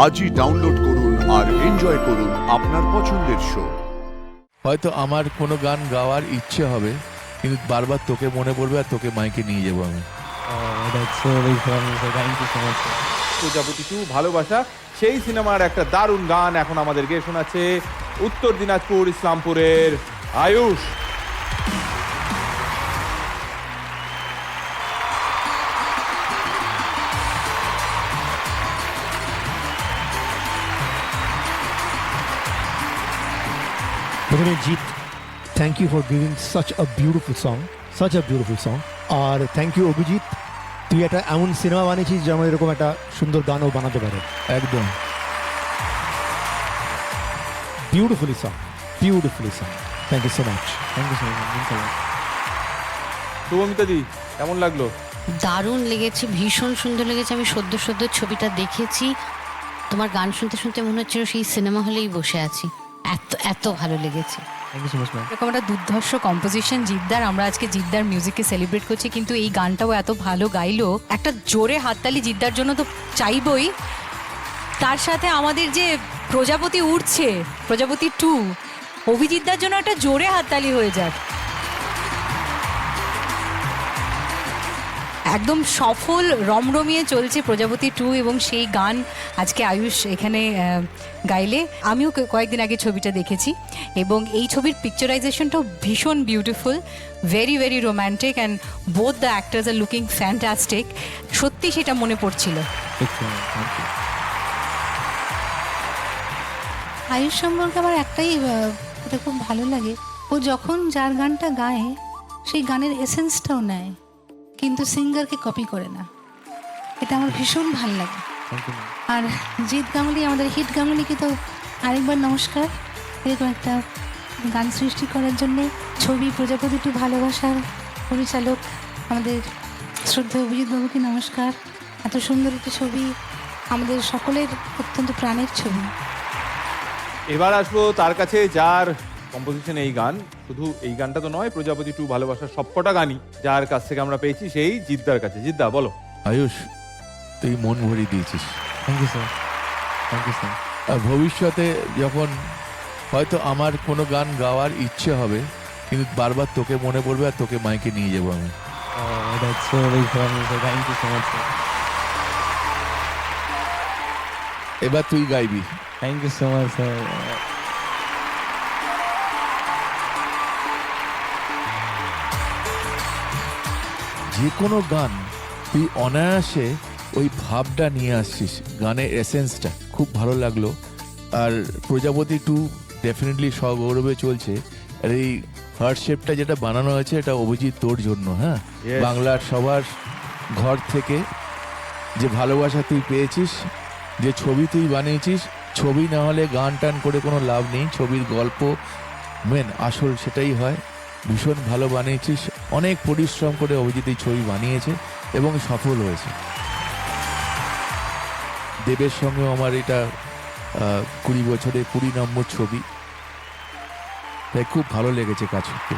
আজই ডাউনলোড করুন আর এনজয় করুন আপনার পছন্দের শো। হয়তো আমার কোনো গান গাওয়ার ইচ্ছে হবে, কিন্তু বারবার তোকে মনে পড়বে আর তোকে মাইকে নিয়ে যাবো আমি। প্রজাপতি 2 ভালোবাসা, সেই সিনেমার একটা দারুণ গান এখন আমাদেরকে শোনাচ্ছে উত্তর দিনাজপুর ইসলামপুরের আয়ুষ। প্রথমে Jeet, thank you for giving such a beautiful song. আর থ্যাংক ইউ অভিজিৎ, তুই একটা এমন সিনেমা বানিয়েছিস যেমন এরকম একটা সুন্দর গানও বানাতে পারে। একদম beautifully song. Thank you so much. Shubhamita দি, কেমন লাগলো? দারুণ লেগেছে, ভীষণ সুন্দর লেগেছে। আমি সদ্য ছবিটা দেখেছি, তোমার গান শুনতে শুনতে মনে হচ্ছিল সেই সিনেমা হলেই বসে আছি, এত এত ভালো লেগেছে। এরকম একটা দুর্ধর্ষ কম্পোজিশন জিদ্দার, আমরা আজকে জিদ্দার মিউজিককে সেলিব্রেট করছি, কিন্তু এই গানটাও এত ভালো গাইলো। একটা জোরে হাততালি জিদ্দার জন্য তো চাইবই। তার সাথে আমাদের যে প্রজাপতি উঠছে, প্রজাপতি 2, অভিজিৎদার জন্য একটা জোরে হাততালি হয়ে যাক। একদম সফল রমরমিয়ে চলছে প্রজাপতি 2, এবং সেই গান আজকে আয়ুষ এখানে গাইলে। আমিও কয়েকদিন আগে ছবিটা দেখেছি, এবং এই ছবির পিকচারাইজেশনটাও ভীষণ beautiful, very very romantic, and both the actors are looking fantastic. সত্যি সেটা মনে পড়ছিল। আয়ুষ সম্পর্কে আমার একটাই এটা খুব ভালো লাগে, ও যখন যার গানটা গায় সেই গানের এসেন্সটাও নেয়, কিন্তু সিঙ্গারকে কপি করে না। এটা আমার ভীষণ ভালো লাগে। আর জিৎ গাঙ্গুলি, আমাদের হিট গাঙ্গুলিকে তো আরেকবার নমস্কার, এরকম একটা গান সৃষ্টি করার জন্যে। ছবি প্রজাপতি 2 ভালোবাসার পরিচালক আমাদের শ্রদ্ধেয় অভিজিৎ বাবুকে নমস্কার। এত সুন্দর একটা ছবি, আমাদের সকলের অত্যন্ত প্রাণের ছবি। এবার আসবো তার কাছে যার কম্পোজিশন এই গান, শুধু এই গানটা তো নয়, প্রজাপতি 2 ভালোবাসার সবকটা গানই যার কাছ থেকে আমরা পেয়েছি, সেই জিদ্দার কাছে। জিদ্দা, বলো। আয়ুষ, তুই মন ভরিয়ে দিয়েছিস। Thank you sir. আর ভবিষ্যতে যখন হয়তো আমার কোনো গান গাওয়ার ইচ্ছে হবে, কিন্তু বারবার তোকে মনে পড়বে আর তোকে মাইকে নিয়ে যাবো আমি। এবার তুই গাইবি। Thank you so much sir. যে কোনো গান তুই অনায়াসে ওই ভাবটা নিয়ে আসছিস, গানের এসেন্সটা খুব ভালো লাগলো। আর প্রজাপতি 2 ডেফিনেটলি সগৌরবে চলছে। আর এই হার্ট শেপটা যেটা বানানো হয়েছে, এটা অভিজিৎ তোর জন্য। হ্যাঁ, Yes. বাংলার সবার ঘর থেকে যে ভালোবাসা তুই পেয়েছিস, যে ছবি তুই বানিয়েছিস, ছবি না হলে গান টান করে কোনো লাভ নেই। ছবির গল্প মেন, আসল সেটাই হয়। ভীষণ ভালো বানিয়েছিস, অনেক পরিশ্রম করে অভিজিৎ এই ছবি বানিয়েছে এবং সফল হয়েছে। দেবের সঙ্গেও আমার এটা 20 বছরে 20 নম্বর ছবি, তাই খুব ভালো লেগেছে কাজ করতে।